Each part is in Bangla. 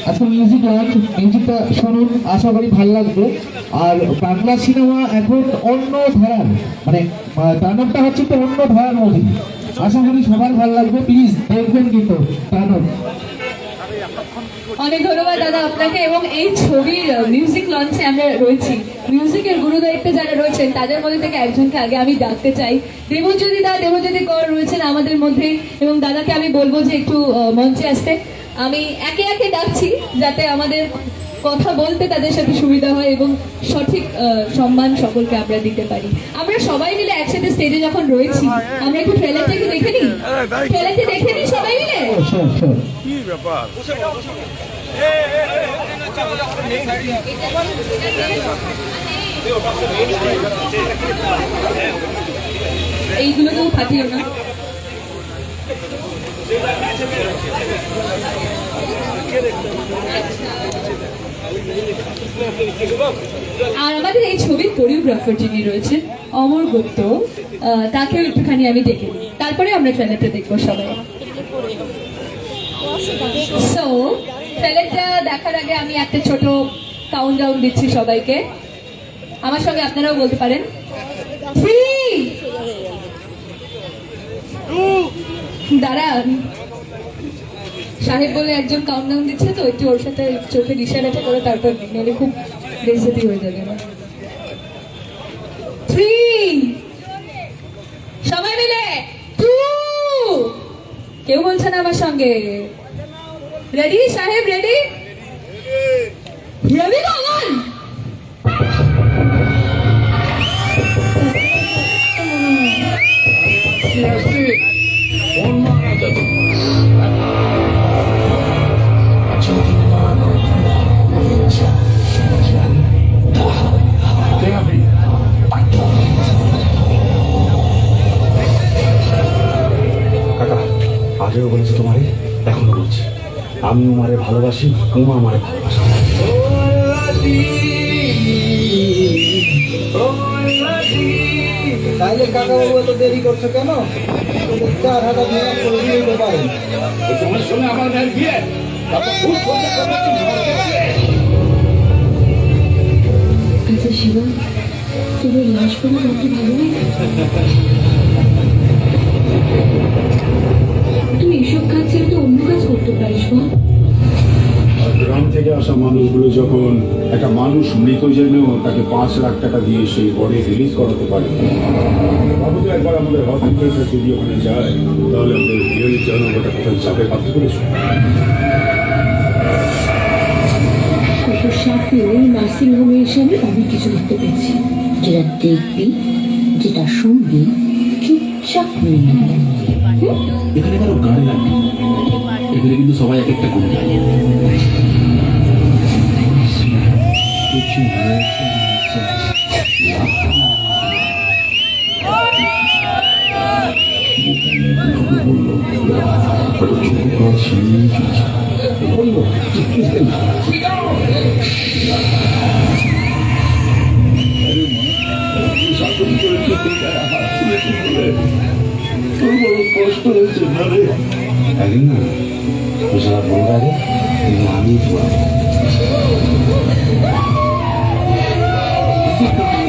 আজকে মিউজিক লঞ্চ, মিউজিকটা শুনুন, আশা করি ভালো লাগবে। আর বাংলা সিনেমা এখন অন্য ধারার, মানে তাণ্ডবটা হচ্ছে তো অন্য ধারার মুভি, আশা করি সবার ভালো লাগবে। প্লিজ দেখবেন কিন্তু তাণ্ডব। অনেক ধন্যবাদ দাদা আপনাকে। এবং এই ছবির মিউজিক লঞ্চে আমরা রয়েছি, মিউজিকের গুরুদায়িত্বে যারা রয়েছেন তাদের মধ্যে থেকে একজনকে আগে আমি ডাকতে চাই। দেবজ্যোতি দা, দেবজ্যোতি কর রয়েছেন আমাদের মধ্যে, এবং দাদাকে আমি বলবো যে একটু মঞ্চে আসতে। আমি একে একে ডাকছি যাতে আমাদের কথা বলতে তাদের সাথে সুবিধা হয় এবং সঠিক সম্মান সকলকে আমরা দিতে পারি। আমরা সবাই মিলে একসাথে স্টেজে যখন রয়েছি, আমরা একটু ট্রেলারটাকে দেখে নিই, ট্রেলারটি দেখে নিই সবাই মিলে। কি ব্যাপার? এইগুলোকেও ফাটিও না। আর আমাদের এই ছবির কোরিওগ্রাফার যিনি রয়েছেন অমর গুপ্ত, তাকেও একটুখানি আমি ডেকে নিই, তারপরে আমরা ট্রেলারটা দেখবো সবাই। সো ট্রেলারটা দেখার আগে আমি একটা ছোট কাউন্টডাউন দিচ্ছি সবাইকে, আমার সঙ্গে আপনারাও বলতে পারেন। 3 দাঁড়ান, সাহেব বলে একজন কাউন্টডাউন দিচ্ছে, তো একটু ওর সাথে চোখে ইশারাটা করে তারপর নাহলে খুব বেইজ্জতি হয়ে যাবে আমার। 3 সবাই মিলে, 2 কেউ বলছে না আমার সঙ্গে। রেডি সাহেব, রেডি? Here we go, 1 কাকা, আগেও বলেছি তোমারে, এখনো বলছি, আমি উমারে ভালোবাসি, উমা আমারে ভালোবাসি। তাইলে কাকা বাবু এত দেরি করছো কেন? 4 হাজার টাকা করে দিতে পারেন। তোমার সঙ্গে আমার মেয়ের বিয়ে, আচ্ছা শিবা, তুমি লাশ করে রাখতে ভালো না? তুই এসব কাজ ছেড়ে তো অন্য কাজ করতে পারিস বল। গ্রাম থেকে আসা মানুষগুলো যখন একটা মানুষ মৃত জেনেও তাকে 5 লাখ টাকা দিয়ে সেই বডি রিলিজ করাতে পারে, ভাবো তো একবার আমাদের হসপিটালটা যদি ওখানে যায়, তাহলে আমাদের বিয়ের জন্য ওটা কোথায় চাপে পাচ্ছে করেছে। কুকুর সাথে নার্সিং হোমে এসে আমি অনেক কিছু দেখতে পেয়েছি, যেটা দেখবি, যেটা শুনবি, চুপচাপ মেনে নিবি। এখানে কারো গাড়ি লাগবে, এখানে কিন্তু সবাই এক একটা গুণ জানে। কষ্ট হয়েছে ভাবে একদিন না সারা বলবে আগে, কিন্তু আমি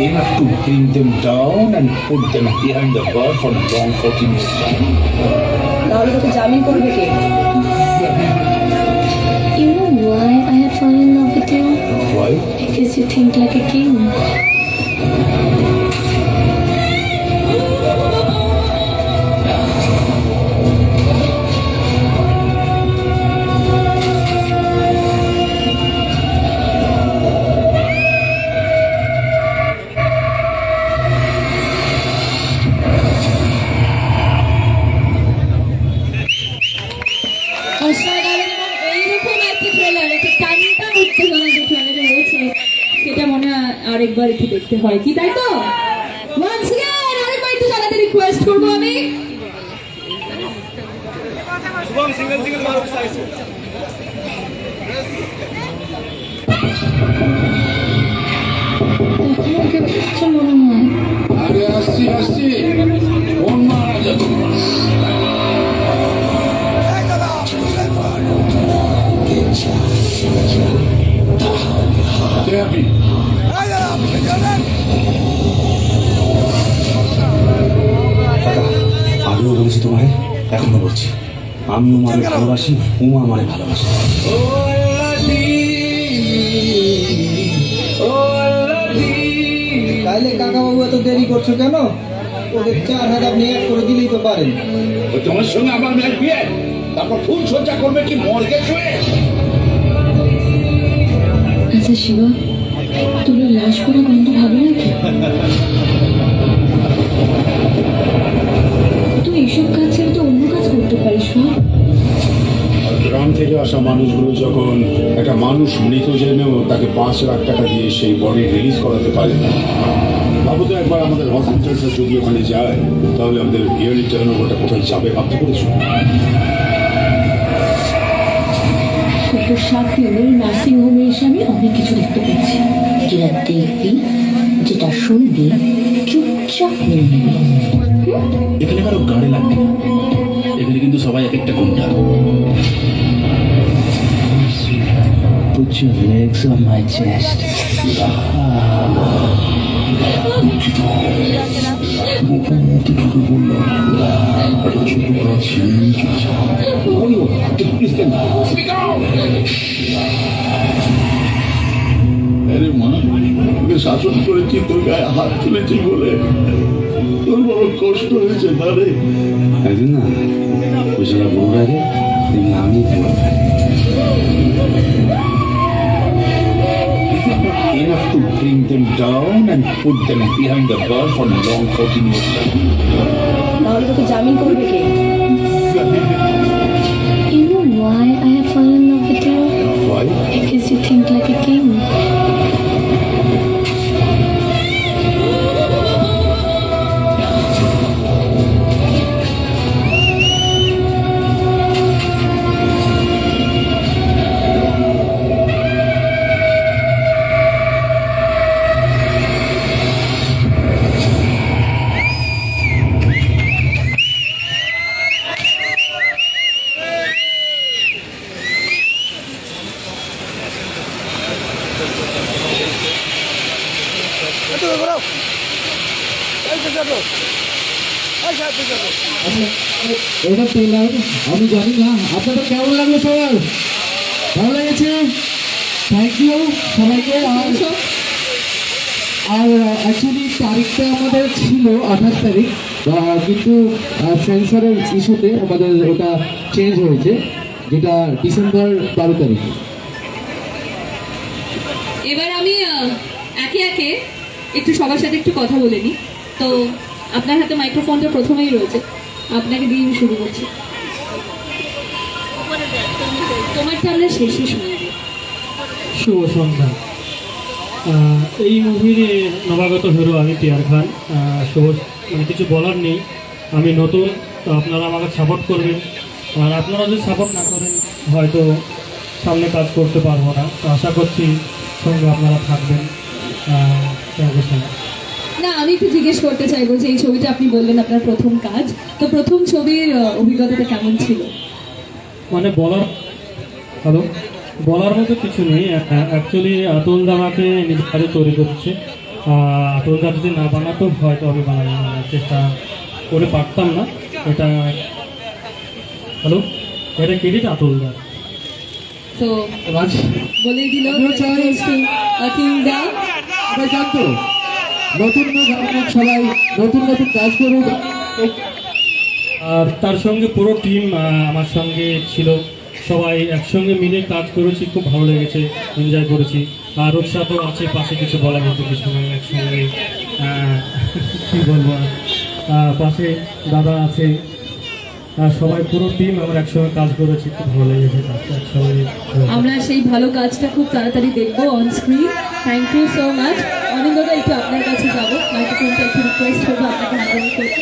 enough to bring them down and put them behind the bar for long 14 years. তাহলে তোকে জামিন করবে কে? You know why I have fallen in love with you? Why? Because you think like a king. অসাধারণ। এবং এইরকম একটা ট্রেলার, একটা টানটান উত্তেজনা যে ট্রেলারে রয়েছে, সেটা মনে হয় আরেকবার একটু দেখতে হয়, কি তাই তো? Once again, আরেকবার একটু জানাতে রিকোয়েস্ট করবো আমি। এখনো কেউ আসছে মনে হয়। আরে আসছি আসছি, কোন মারা যাচ্ছে? যাবে আপনি? কাকা, আগেও বলেছি তোমারে, এখনো বলছি, আমি উমারে ভালোবাসি, উমা আমারে ভালোবাসে। তাইলে কাকাবাবু এত দেরি করছো কেন? ওদের 4,000 আপনি এক করে দিলেই তো পারেন। তোমার সঙ্গে আমার মেয়ের বিয়ে, তারপর ফুল সজ্জা করবে কি মর্গে শুয়ে? আচ্ছা শিবা, তোর লাশ পড়া গন্ধ ভালো নাকি? তুই এইসব কাজ ছেড়ে তো অন্য কাজ করতে পারিস না? গ্রাম থেকে আসা মানুষগুলো যখন একটা মানুষ মৃত জেনেও তাকে 5 লাখ টাকা দিয়ে সেই বডি রিলিজ করাতে পারে, ভাবো তো একবার আমাদের হসপিটালটা যদি ওখানে যায়, তাহলে আমাদের ইয়ারলি টার্ন ওভারটা কোথায় যাবে ভাবতে পেরেছো? তোর 7 দিনের নার্সিং হোমে এসে আমি অনেক কিছু দেখতে পেয়েছি। যেটা দেখবি, যেটা শুনবি, চুপচাপ মেনে নিবি। এখানে কারো গাড়ি লাগবে না, এখানে কিন্তু সবাই এক একটা গুন্ডা। Put your legs on my chest. আরে মা, ওকে শাসন করেছি, তোর গায়ে হাত তুলেছি বলে তোর বড় কষ্ট হয়েছে না রে? একদিন না ওই সারা বউরাকে আমি Enough to bring them down and put them behind the bar for a long 14 years. তাহলে তোকে জামিন করবে কে? You know why I have fallen in love with you? Why? Because you think like a king. এটা ট্রেলার, আমি জানি না আপনাদের কেমন লাগলো সবার? ভালো লেগেছে? থ্যাংক ইউ সবাইকে। আর অ্যাকচুয়ালি তারিখটা আমাদের ছিল 28 তারিখ, কিন্তু সেন্সরের ইস্যুতে আমাদের ওটা চেঞ্জ হয়েছে, যেটা ডিসেম্বর 12 তারিখে। এবার আমি একে একে একটু সবার সাথে একটু কথা বলে নিই। তো আপনার হাতে মাইক্রোফোনটা প্রথমেই রয়েছে, আপনাকে দিয়ে আমি শুরু করছি। তোমারটা আমরা শেষে শুনব। শুভ সন্ধ্যা। এই মুভির নবাগত হিরো আমি টিয়ার খান। শুভ, মানে কিছু বলার নেই, আমি নতুন, তো আপনারা আমাকে সাপোর্ট করবেন। আর আপনারা যদি সাপোর্ট না করেন হয়তো সামনে কাজ করতে পারবো না, তো আশা করছি সঙ্গে আপনারা থাকবেন। Thank you so much. না, আমি একটু জিজ্ঞেস করতে চাইবো যে এই ছবিটা আপনি বললেন আপনার প্রথম কাজ, তো প্রথম ছবির অভিজ্ঞতাটা কেমন ছিল? মানে বলার মতো কিছু নেই। অ্যাকচুয়ালি আতুল দা আমাকে নিজের কাজে তৈরি করছে। আতুল দা যদি না বানাতো হয়তো আমি বানানোর চেষ্টা করে পারতাম না। এটা ক্রেডিট আতুল দা। তো বলেই দিল সবাই জানতো নতুন সবাই নতুন নতুন কাজ করুক। আর তার সঙ্গে পুরো টিম আমার সঙ্গে ছিল, সবাই একসঙ্গে মিলে কাজ করেছি, খুব ভালো লেগেছে, এনজয় করেছি। আর রূপসা তো আছে পাশে, কিছু বলার মতো কিছু নয়, একসঙ্গে কী বলবো, পাশে দাদা আছে, আর সবাই পুরো টিম আমার একসঙ্গে কাজ করেছি, খুব ভালো লেগেছে কাজটা একসঙ্গে। আমরা সেই ভালো কাজটা খুব তাড়াতাড়ি দেখবো on screen. Thank you so much. Aninda, একটু আপনার কাছে যাবো, মাইক্রোফোনটা একটু রিকোয়েস্ট করবো আপনাকে হ্যান্ডেল করতে।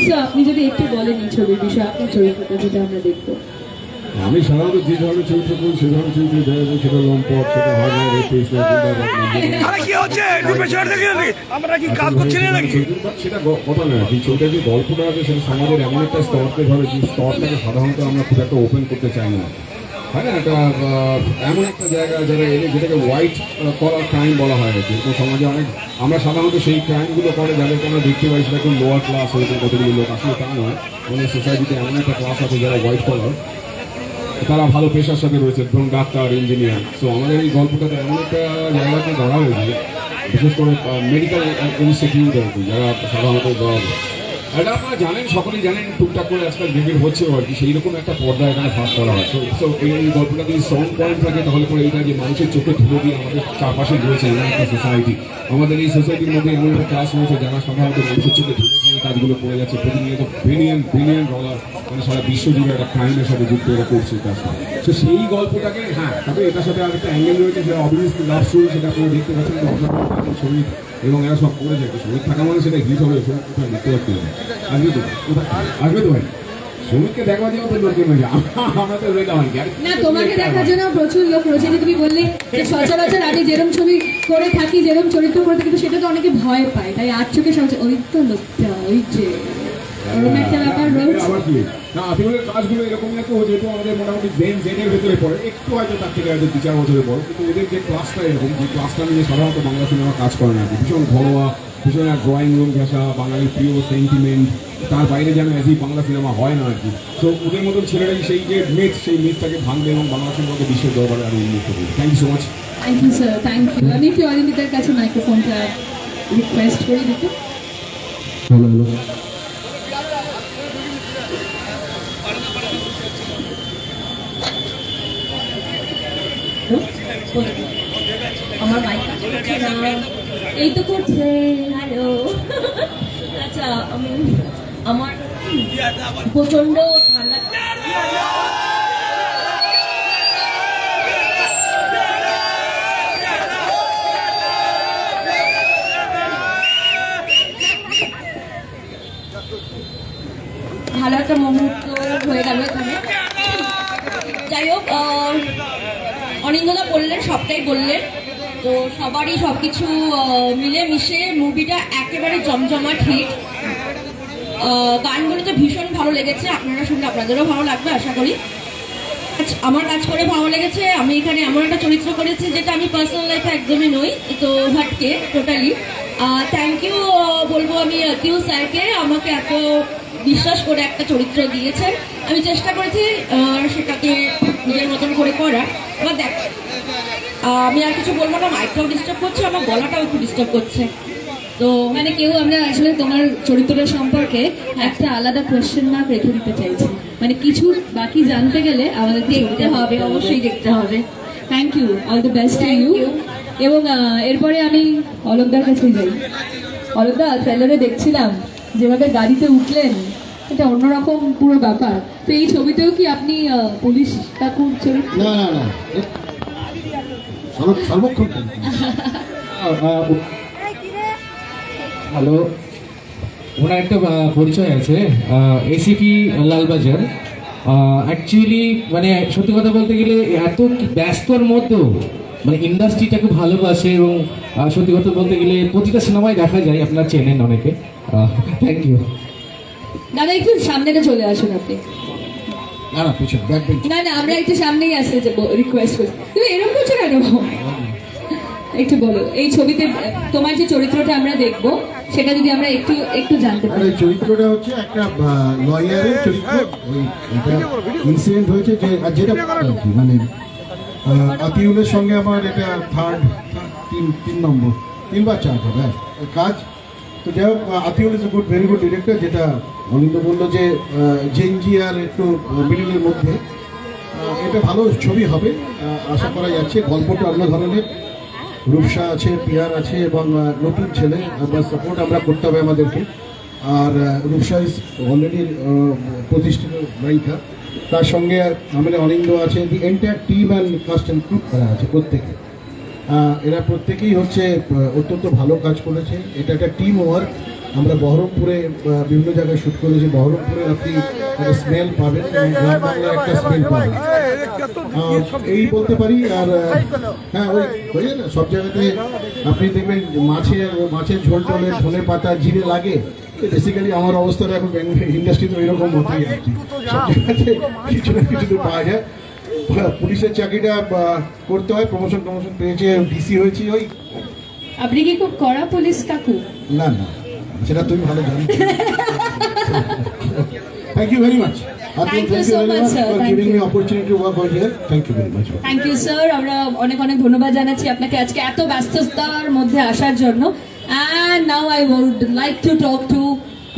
তো আপনি যদি একটু বলেন এই ছবির বিষয়ে, আপনার চরিত্রটা যেটা আমরা দেখবো। আমি সাধারণত যে ধরনের চরিত্র করি সে ধরনের চরিত্র দেখা যায়, সেটা লম্পট, সেটা হয় না, সেটা কথা নয়। এই ছবিটা যে গল্পটা আছে সেটা সমাজের এমন একটা স্তরকে ধরে, যে স্তরটাকে সাধারণত আমরা খুব একটা ওপেন করতে চাই না। হয় না একটা এমন একটা জায়গা যারা যেটাকে হোয়াইট কলার ক্রাইম বলা হয় আর কি। তো সমাজে অনেক আমরা সাধারণত সেই ক্রাইমগুলো করে যাদেরকে আমরা দেখতে পাই সেটা খুব লোয়ার ক্লাস হয়েছে কতগুলো লোক, আসলে তা নয়। আমাদের সোসাইটিতে এমন একটা ক্লাস আছে যারা হোয়াইট কলার, তারা ভালো পেশার সাথে রয়েছে, ধরুন ডাক্তার, ইঞ্জিনিয়ার। সো আমাদের এই গল্পটাতে এমন একটা জায়গাতে ধরা হয়েছে, বিশেষ করে মেডিকেল ইনস্টিটিউট আর কি, যারা সাধারণত এটা আপনারা জানেন, সকলেই জানেন, টুকটাক করে আজকাল বিবির হচ্ছেও আর কি, সেই রকম একটা পর্দা এখানে ফাঁস করা হয়। সো এই গল্পটা যদি স্ট্রং পয়েন্ট থাকে তাহলে পরে এইটা যে মানুষের চোখে ধুলো দিয়ে আমাদের চারপাশে রয়েছে এমন একটা সোসাইটি, আমাদের এই সোসাইটির মধ্যে এমন একটা ক্লাস রয়েছে যারা সাধারণত মানুষের চোখে ধুলো দিয়ে কাজগুলো করে যাচ্ছে প্রতিনিয়ত, বিলিয়ন ডলার, মানে সারা বিশ্বজুড়ে একটা ক্রাইমের সাথে যুক্ত এরা করছে কাজটা। তো সেই গল্পটাকে, হ্যাঁ, তবে এটার সাথে আর একটা অ্যাঙ্গেল রয়েছে, সেটা অবভিয়াসলি লাভ স্টোরি, সেটা আপনারা দেখতে পাচ্ছেন যে আপনার ছবি এবং এরা সব করে যায়। শ্রমিক থাকা মানে সেটা হিট হবে, শ্রমিক কোথায় দেখতে পাচ্ছি না। আসবে তো আসবে তো ভাই, শ্রমিককে দেখবার জন্য তো লোকের মধ্যে আমরা তো রেখা হয় না, তোমাকে দেখার জন্য প্রচুর লোক রয়েছে। যে তুমি বললে যে সচরাচর আমি যেরকম ছবি করে থাকি, যেরকম চরিত্র করে থাকি, কিন্তু সেটা তো অনেকে ভয় পায়, তাই আর চোখে সবচেয়ে ওই তো লোকটা, ওই যে ওরকম একটা ব্যাপার রয়েছে। আবার কি না, আতিউলের কাজগুলো এরকমই একটা, যেহেতু আমাদের মোটামুটি জেনের ভেতরে পড়ে, একটু হয়তো তার থেকে হয়তো 2-4 বছরের পর, কিন্তু ওদের যে ক্লাসটা এরকম, যে ক্লাসটা নিয়ে সাধারণত বাংলা সিনেমা কাজ করে না, ভীষণ ঘরোয়া, ভীষণ এক ড্রয়িং রুম ঘেঁষা, বাঙালির প্রিয় সেন্টিমেন্ট, তার বাইরে যেন অ্যাজই বাংলা সিনেমা হয় না আর কি। তো ওদের মতন ছেলেরাই সেই যে মিথ, সেই মিথটাকে ভাঙবে এবং বাংলা সিনেমাকে বিশ্বের দরবারে আরো উন্নত করবে। Thank you so much. Thank you sir, thank you. আমি কি অরিন্দিতার কাছে মাইক্রোফোনটা রিকোয়েস্ট করি দিতে। হ্যালো হ্যালো, আমার বাইক এই তো করছে। হ্যালো। আচ্ছা, আমার প্রচন্ড ঠান্ডা, ভালো একটা মুহূর্ত হয়ে গেল এখানে। যাই হোক, অনিন্দদা বললেন, সবটাই বললেন। তো সবারই সবকিছু মিলে মিশে মুভিটা একেবারে জমজমাট হিট। গানগুলো তো ভীষণ ভালো লেগেছে, আপনারা শুনলে আপনাদেরও ভালো লাগবে আশা করি। আমার কাজ করে ভালো লেগেছে। আমি এখানে এমন একটা চরিত্র করেছি যেটা আমি পার্সোনাল লাইফে একদমই নই, তো হটকে টোটালি। থ্যাংক ইউ বলবো আমি আতিউ স্যারকে, আমাকে এত বিশ্বাস করে একটা চরিত্র দিয়েছেন। আমি চেষ্টা করেছি সেটাকে নিজের মতন করে করার। এবার দেখ, আমি আর কিছু বলবো না, মাইকটাও ডিস্টার্ব করছে, আমার গলাটাও একটু ডিস্টার্ব করছে। তো মানে কেউ আমরা আসলে তোমার চরিত্রটা সম্পর্কে একটা আলাদা কোয়েশ্চেন মার্ক রেখে দিতে চাইছি, মানে কিছু বাকি জানতে গেলে আমাদের দেখতে হবে, অবশ্যই দেখতে হবে। Thank you, all the best to you. এবং এরপরে আমি অলোকদার কাছে যাই। অলোকদা, ট্রেলারে দেখছিলাম যেভাবে গাড়িতে উঠলেন, এটা অন্যরকম পুরো ব্যাপার। তো এই ছবিতেও কি আপনি পুলিশ ঠাকুর চরিত্র? না না না, সর্বক্ষণ হ্যালো, ওনার একটা পরিচয় আছে, এসিপি লালবাজার। অ্যাকচুয়ালি মানে সত্যি কথা বলতে গেলে এত ব্যস্তর মধ্যেও মানে ইন্ডাস্ট্রিটাকে ভালোবাসে এবং সত্যি কথা বলতে গেলে প্রতিটা সিনেমায় দেখা যায়, আপনারা চেনেন অনেকে। Thank you. দাদা একটু সামনেটা চলে আসুন আপনি। না না, পিছনে ব্যাক বেঞ্চ। না না, আমরা একটু সামনেই আসতে রিকোয়েস্ট করছি। তুমি এরকম করছো কেন? একটু বলো, এই ছবিতে তোমার যে চরিত্রটা আমরা দেখবো সেটা যদি আমরা একটু একটু জানতে পারি। এই চরিত্রটা হচ্ছে একটা লয়ারের চরিত্র। ওই একটা ইনসিডেন্ট হয়েছে যে যেটা আর কি, মানে আতিউলের সঙ্গে আমার এটা তিন নম্বর 3 বা 4 হবে কাজ। তো যাই হোক, Atiul is a very good director. যেটা অনিন্দ বললো যে জেনজি আর একটু মিডিলের মধ্যে, এটা ভালো ছবি হবে আশা করা যাচ্ছে। গল্পটা অন্য ধরনের, রূপসা আছে, পিয়ার আছে এবং নতুন ছেলে, আমরা সাপোর্ট আমরা করতে হবে আমাদেরকে। আর রূপসা ইজ অলরেডি প্রতিষ্ঠিত নায়িকা, তার সঙ্গে আমাদের অনিন্দ আছে। The entire team and cast and crew করা আছে প্রত্যেকে। এরা প্রত্যেকেই হচ্ছে অত্যন্ত ভালো কাজ করেছে। এটা একটা টিম ওয়ার্ক। আমরা বহরমপুরে বিভিন্ন জায়গায় শ্যুট করেছি। বহরমপুরে আপনি একটা স্মেল পাবেন এবং গ্রাম বাংলার একটা স্মেল পাবেন, এই বলতে পারি। আর হ্যাঁ, ওই না, সব জায়গাতে আপনি দেখবেন মাছের ঝোল টোলে ধনে পাতা জিরে লাগে। বেসিক্যালি আমার অবস্থাটা এখন ইন্ডাস্ট্রিতে ওইরকম মতোই আর কি, সব জায়গাতে কিছু না কিছু পাওয়া যায়। পুলিশের চাকরিটা করতে হয়, প্রমোশন পেয়েছে, ডিসি হয়েছি ওই। আপনি কি খুব কড়া পুলিশ কাকু? না না, সেটা তুমি ভালো জানো। Thank you very much. Thank you so much, sir. for Thank giving you. me opportunity to work out here. Thank you very much. Thank you sir, আমরা অনেক অনেক ধন্যবাদ জানাচ্ছি আপনাকে আজকে এত ব্যস্ততার মধ্যে আসার জন্য। And now I would like to talk to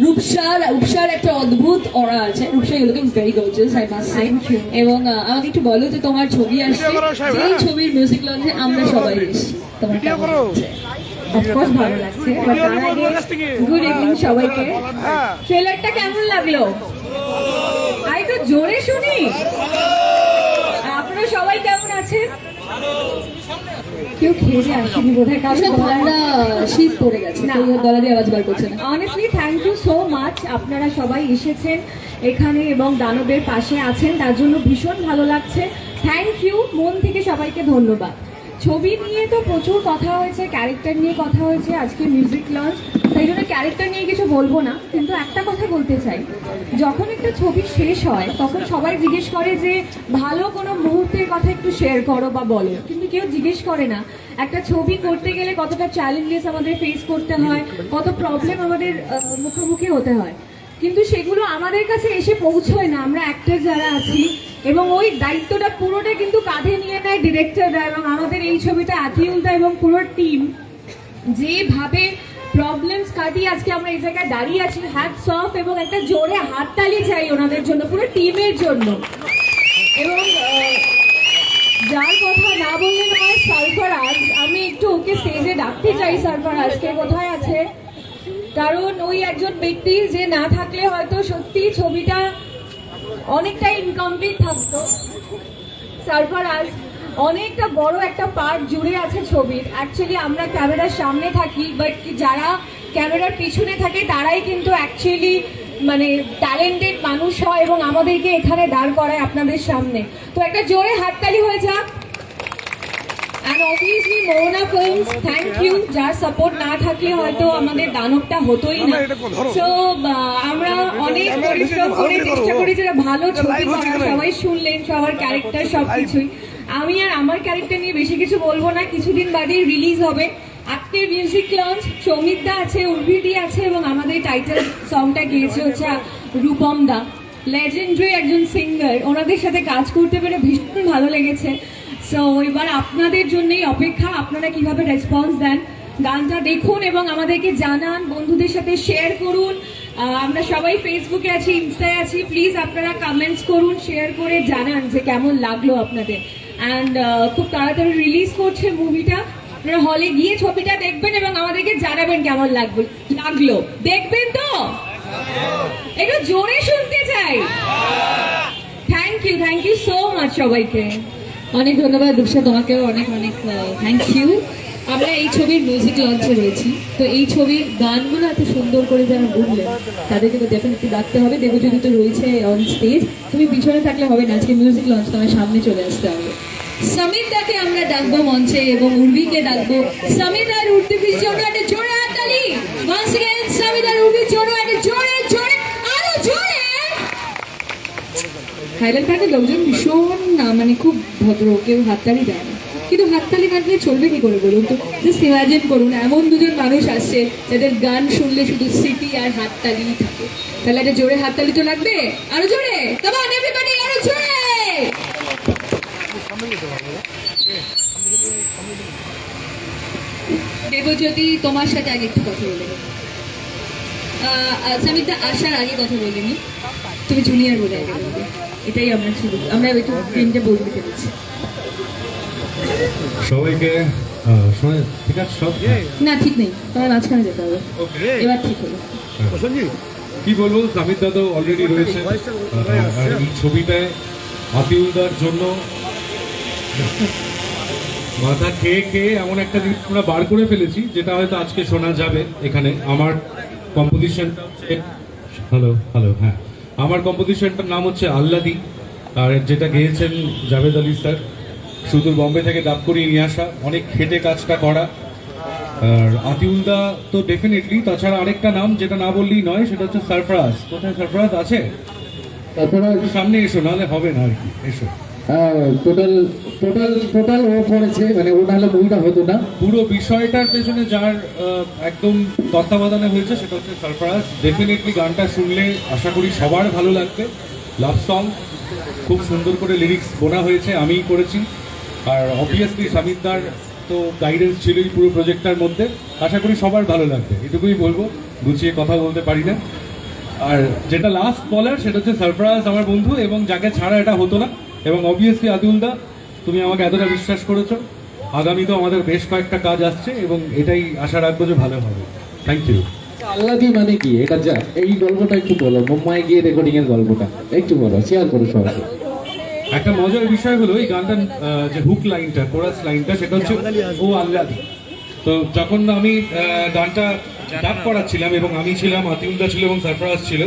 রূপসার একটা অদ্ভুত অরা আছে। Rupsa, you looking very gorgeous, I must say. এবং আমাকে একটু বলো যে তোমার ছবি আসছে, যেই ছবির মিউজিক লঞ্চে আমরা সবাই এসেছি, তোমার কেমন লাগছে? অফকোর্স ভালো লাগছে। গুড ইভিনিং সবাইকে। ট্রেলারটা কেমন লাগলো? আর একটু জোরে শুনি। আপনারা সবাই কেমন আছেন? কেউ খেয়ে আসেনি বোধহয়, কারণ ঠান্ডা শীত পড়ে গেছে, না গলা দিয়ে আওয়াজ বার করছে না। Honestly thank you so much, আপনারা সবাই এসেছেন এখানে এবং দানবের পাশে আছেন, তার জন্য ভীষণ ভালো লাগছে। থ্যাংক ইউ, মন থেকে সবাইকে ধন্যবাদ। ছবি নিয়ে তো প্রচুর কথা হয়েছে, ক্যারেক্টার নিয়ে কথা হয়েছে, আজকে মিউজিক লঞ্চ, তাই জন্য ক্যারেক্টার নিয়ে কিছু বলবো না, কিন্তু একটা কথা বলতে চাই। যখন একটা ছবি শেষ হয় তখন সবাই জিজ্ঞেস করে যে ভালো কোনো মুহূর্তের কথা একটু শেয়ার করো বা বলো, কিন্তু কেউ জিজ্ঞেস করে না একটা ছবি করতে গেলে কতটা চ্যালেঞ্জেস আমাদের ফেস করতে হয়, কত প্রবলেম আমাদের মুখোমুখি হতে হয়, কিন্তু সেগুলো আমাদের কাছে এসে পৌঁছয় না, আমরা অ্যাক্টর যারা আছি। এবং ওই দায়িত্বটা পুরোটা কিন্তু কাঁধে নিয়ে নেয় ডিরেক্টররা, এবং আমাদের এই ছবিটা আতিউলদা এবং পুরো টিম যেভাবে প্রবলেমস কাটিয়ে আজকে আমরা এই জায়গায় দাঁড়িয়ে আছি, হ্যাটস অফ, এবং একটা জোরে হাততালি চাই ওনাদের জন্য, পুরো টিমের জন্য। এবং যার কথা না বললে নয়, সারফরাজ, আমি একটু ওকে স্টেজে ডাকতে চাই। সারফরাজকে কোথায় আছে? কারণ ওই একজন ব্যক্তি যে না থাকলে হয়তো সত্যি ছবিটা অনেকটা ইনকমপ্লিট থাকতো। সারফরাজ অনেকটা বড় একটা পার্ট জুড়ে আছে ছবির। অ্যাকচুয়ালি আমরা ক্যামেরার সামনে থাকি, বাট যারা ক্যামেরার পিছনে থাকে তারাই কিন্তু অ্যাকচুয়ালি মানে ট্যালেন্টেড মানুষ হয় এবং আমাদেরকে এখানে দাঁড় করায় আপনাদের সামনে। তো একটা জোরে হাততালি হয়ে যাক। And obviously Mohona films, thank you, যার সাপোর্ট না থাকলে হয়তো আমাদের দানবটা হতোই না। সো আমরা অনেক পরিশ্রম করে চেষ্টা করি যেটা ভালো ছবি করার। সবাই শুনলেন সবার ক্যারেক্টার সবকিছুই। আমি আর আমার ক্যারেক্টার নিয়ে বেশি কিছু বলবো না, কিছুদিন বাদেই রিলিজ হবে। আজকের মিউজিক লঞ্চ সৌমিতদা আছে, উর্ভিদি আছে, এবং আমাদের টাইটেল সংটা গিয়েছে হচ্ছে রূপম দা, লেজেন্ডারি একজন সিঙ্গার। ওনাদের সাথে কাজ করতে পেরে ভীষণ ভালো লেগেছে। সো এবার আপনাদের জন্যই অপেক্ষা, আপনারা কিভাবে রেসপন্স দেন। গানটা দেখুন এবং আমাদেরকে জানান, বন্ধুদের সাথে শেয়ার করুন। আমরা সবাই ফেসবুকে আছি, ইনস্টায় আছি, প্লিজ আপনারা কমেন্টস করুন, শেয়ার করে জানান যে কেমন লাগলো আপনাদের। অ্যান্ড খুব তাড়াতাড়ি রিলিজ করছে মুভিটা, আপনারা হলে গিয়ে ছবিটা দেখবেন এবং আমাদেরকে জানাবেন কেমন লাগলো। দেখবেন তো? একটু জোরে শুনতে চাই। থ্যাংক ইউ সো মাচ সবাইকে। অনেক ধন্যবাদ রূপসা, তোমাকেও অনেক অনেক থ্যাংক ইউ। আমরা এই ছবির মিউজিক লঞ্চে রয়েছি, তো এই ছবির গানগুলো এত সুন্দর করে যারা বুঝলেন তাদেরকে তো ডেফিনেটলি ডাকতে হবে। দেবজ্যোতি তো রয়েছে অন স্টেজ, তুমি পিছনে থাকলে হবে না, আজকে মিউজিক লঞ্চ তোমার সামনে চলে আসতে হবে। সমিতাকে আমরা ডাকবো মঞ্চে এবং উর্বিকে ডাকবো। সমিত আর উর্বির জন্য একটা জোরে হাততালি। ওয়ান্স अगेन সমিত আর উর্বির জন্য একটা জোরে জোরে আরো জোরে। হাইলাইট পার্কের লোকজন ভীষণ মানে খুব ভদ্র, কেউ হাততালি দেয় না, কিন্তু হাততালি না দিয়ে চলবে কি করে বলুন তো? জাস্ট ইমাজিন করুন এমন দুজন মানুষ আসছে যাদের গান শুনলে শুধু স্মৃতি আর হাততালি থাকে, তাহলে একটা জোরে হাততালি তো লাগবে। আরো জোরে, কাম অন এভরিবডি, আরো জোরে। দেবজ্যোতি, তোমার সাথে আগে একটু কথা বলে সমিতা আসার আগে কথা বলিনি, তুমি জুনিয়র বলে আগে বলবে, এটাই আমরা একটু ট্রেনটা বলতে পেরেছি। সবাইকে ঠিক আছে সব? না ঠিক নেই, তোমার মাঝখানে যেতে হবে, এবার ঠিক হলো। কি বলবো, সামিত দাদা অলরেডি রয়েছে আর এই ছবিটায় আতিউলদার জন্য মাথা খেয়ে এমন একটা জিনিস আমরা বার করে ফেলেছি যেটা হয়তো আজকে শোনা যাবে এখানে। আমার কম্পোজিশন হ্যাঁ, আমার কম্পোজিশনটার নাম হচ্ছে আল্লাদি, আর যেটা গেয়েছেন জাভেদ আলী স্যার, সুদূর বম্বে থেকে ডাব করিয়ে নিয়ে আসা, অনেক খেটে কাজটা করা। আর আতিউলদা তো ডেফিনেটলি, তাছাড়া আরেকটা নাম যেটা না বললেই নয়, সেটা হচ্ছে সারফরাজ। কোথায় সারফরাজ আছে? সামনে এসো, নাহলে হবে না আর কি, এসো। টোটাল টোটাল টোটাল ও করেছে, মানে ও নাহলে মুভিটা হতো না। পুরো বিষয়টার পেছনে যার একদম তত্ত্বাবধানে হয়েছে সেটা হচ্ছে সরফরাজ। ডেফিনেটলি গানটা শুনলে আশা করি সবার ভালো লাগবে। লাভ সং, খুব সুন্দর করে লিরিক্স বোনা হয়েছে, আমিই করেছি। আর অবভিয়াসলি সামিতদার তো গাইডেন্স ছিলই পুরো প্রজেক্টটার মধ্যে। আশা করি সবার ভালো লাগবে, এটুকুই বলবো, গুছিয়ে কথা বলতে পারি না। আর যেটা লাস্ট বলার সেটা হচ্ছে সরফরাজ আমার বন্ধু এবং যাকে ছাড়া এটা হতো না। এবং অবভিয়াসলি আতিউলদা, তুমি আমাকে এতটা বিশ্বাস করেছো, আগামীতেও আমাদের বেশ কয়েকটা কাজ আসছে এবং এটাই আশা রাখবো যে ভালো হবে। Thank you. আল্লাদি মানে কি এটা, যা এই গল্পটা একটু বলো, মুম্বাই গিয়ে রেকর্ডিং এর গল্পটা একটু বলো, শেয়ার করো সবাই। একটা মজার বিষয় হলো এই গানটার যে হুক লাইনটা, কোরাস লাইনটা, সেটা হচ্ছে ও আল্লাদি। তো যখন আমি গানটা ডাব করাচ্ছিলাম এবং আমি ছিলাম, আতিউলদা ছিল এবং সরফরাজ ছিল,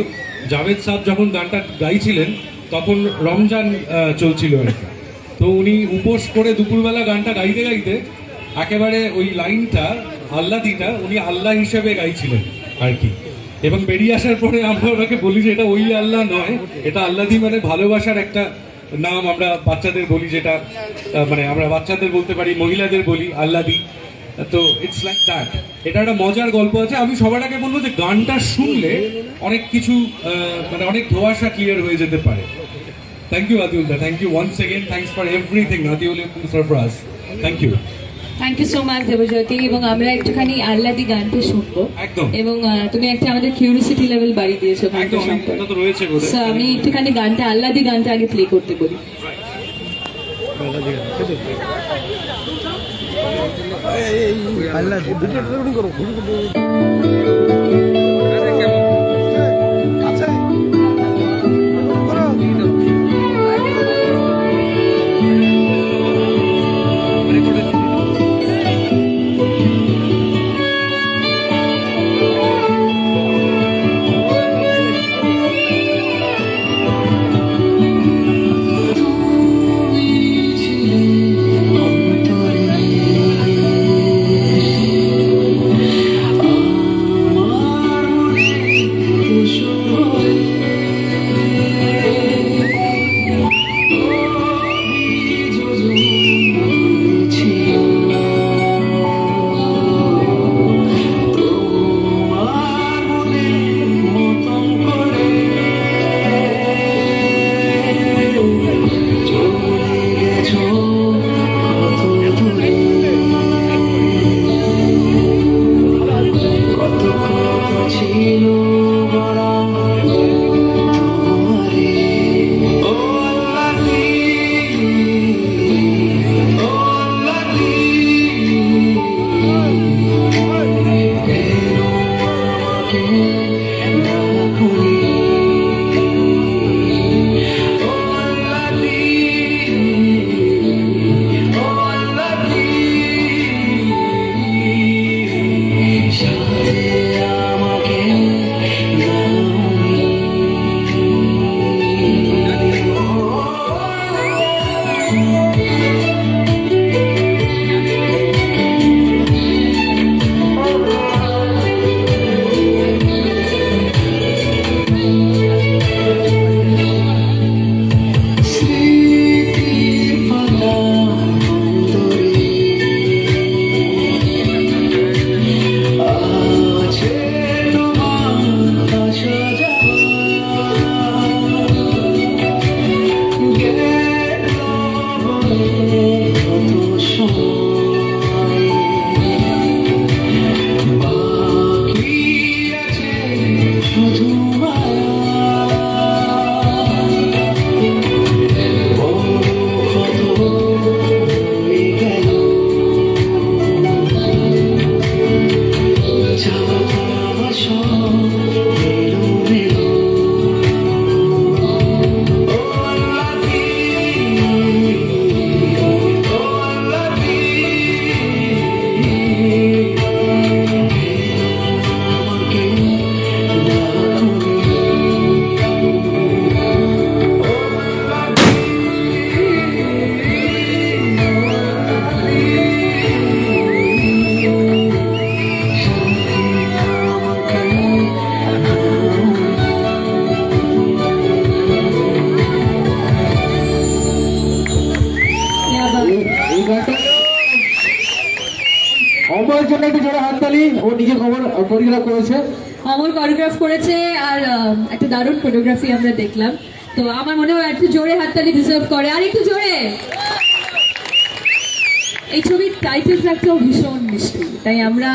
জাভেদ সাহেব যখন গানটা গাইছিলেন তখন রমজান চলছিল আর কি। তো উনি উপোস করে দুপুরবেলা গানটা গাইতে গাইতে একেবারে ওই লাইনটা আল্লাদিটা উনি আল্লাহ হিসেবে গাইছিলেন আর কি। এবং বেরিয়ে আসার পরে আমরা ওনাকে বলি যে এটা ওই আল্লাহ নয়, এটা আল্লাদি মানে ভালোবাসার একটা নাম। আমরা বাচ্চাদের বলি, যেটা মানে আমরা বাচ্চাদের বলতে পারি, মহিলাদের বলি আল্লাদি। তো ইটস লাইক দ্যাট। এটা একটা মজার গল্প আছে। আমি সবার আগে বলবো যে গানটা শুনলে অনেক কিছু মানে অনেক ধোঁয়াশা ক্লিয়ার হয়ে যেতে পারে। থ্যাংক ইউ আতিউলদা, thank you once again, thanks for everything Atiul এবং Sarfaraz, thank you. Thank you so much Debjyoti. এবং আমরা একটুখানি আল্লাদি গানটা শুনবো একদম। এবং তুমি একটা আমাদের কিউরিসিটি লেভেল বাড়িয়ে দিয়েছো গানটা একদম, সম্পর্কে। এটা তো রয়েছে বোধহয়। So, আমি একটুখানি গানটা আল্লাদি গানটা আগে প্লে করতে বলি। আমার অমরের জন্য একটু জোরে হাততালি, ও নিজে কোরিওগ্রাফ করেছে। অমর কোরিওগ্রাফ করেছে আর একটা দারুণ কোরিওগ্রাফি আমরা দেখলাম। তো আমার মনে হয় একটু জোরে হাততালি ডিজার্ভ করে, আর একটু জোরে। এই ছবির টাইটেল ট্র্যাকটাও ভীষণ মিষ্টি, তাই আমরা